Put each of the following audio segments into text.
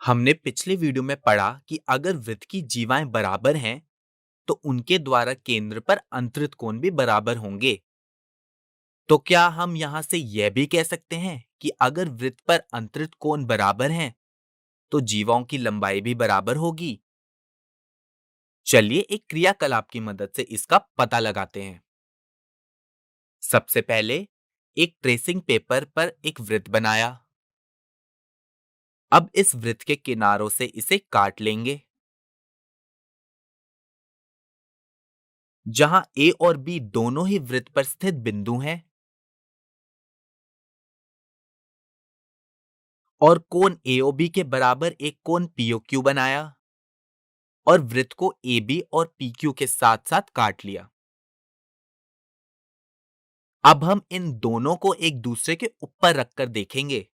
हमने पिछले वीडियो में पढ़ा कि अगर वृत्त की जीवाएं बराबर हैं, तो उनके द्वारा केंद्र पर अंतरित कोण भी बराबर होंगे। तो क्या हम यहां से यह भी कह सकते हैं कि अगर वृत्त पर अंतरित कोण बराबर हैं, तो जीवाओं की लंबाई भी बराबर होगी? चलिए एक क्रियाकलाप की मदद से इसका पता लगाते हैं। सबसे पहले एक ट्रेसिंग पेपर पर एक वृत्त बनाया। अब इस वृत्त के किनारों से इसे काट लेंगे। जहां ए और बी दोनों ही वृत्त पर स्थित बिंदु हैं और कोण एओबी के बराबर एक कोण पीओक्यू बनाया और वृत्त को ए बी और पी क्यू के साथ साथ काट लिया। अब हम इन दोनों को एक दूसरे के ऊपर रखकर देखेंगे।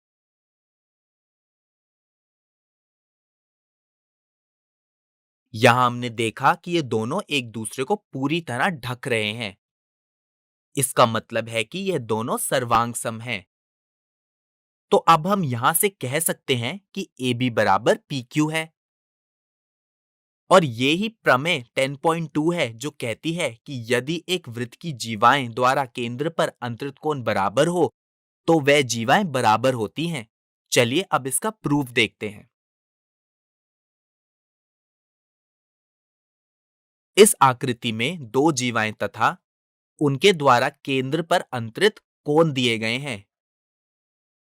यहां हमने देखा कि ये दोनों एक दूसरे को पूरी तरह ढक रहे हैं। इसका मतलब है कि यह दोनों सर्वांग सम हैं। तो अब हम यहां से कह सकते हैं कि ए बी बराबर पी क्यू है। और ये ही प्रमेय 10.2 है जो कहती है कि यदि एक वृत्त की जीवाएं द्वारा केंद्र पर अंतरित कोण बराबर हो, तो वह जीवाएं बराबर होती हैं। चलिए अब इसका प्रूफ देखते हैं। इस आकृति में दो जीवाएं तथा उनके द्वारा केंद्र पर अंतरित कोण दिए गए हैं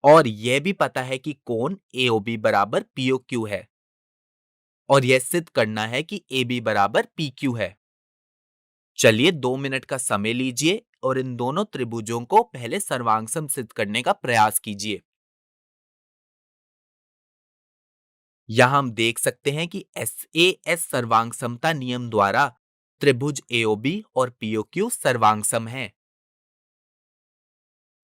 और यह भी पता है कि कोण एओबी बराबर पीओक्यू है और यह सिद्ध करना है कि एबी बराबर पीक्यू है। चलिए 2 मिनट का समय लीजिए और इन दोनों त्रिभुजों को पहले सर्वांगसम सिद्ध करने का प्रयास कीजिए। यहां हम देख सकते हैं कि एस सर्वांग समता नियम द्वारा त्रिभुज एओबी और पीओक्यू सर्वांगसम है।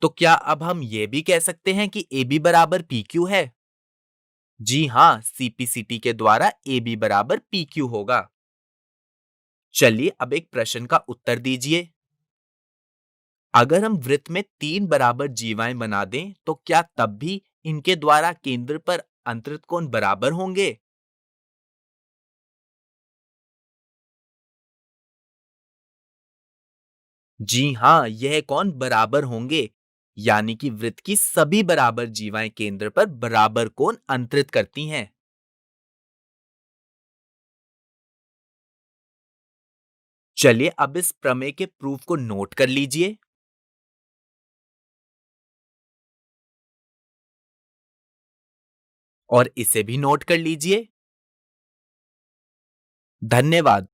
तो क्या अब हम यह भी कह सकते हैं कि एबी बराबर पीक्यू है? जी हां, सीपीसीटी के द्वारा एबी बराबर पीक्यू होगा। चलिए अब एक प्रश्न का उत्तर दीजिए। अगर हम वृत्त में 3 बराबर जीवाएं बना दें, तो क्या तब भी इनके द्वारा केंद्र पर अंतरित कोण बराबर होंगे? जी हां, यह कोण बराबर होंगे, यानी कि वृत्त की सभी बराबर जीवाएं केंद्र पर बराबर कोण अंतरित करती हैं। चलिए अब इस प्रमेय के प्रूफ को नोट कर लीजिए और इसे भी नोट कर लीजिए। धन्यवाद।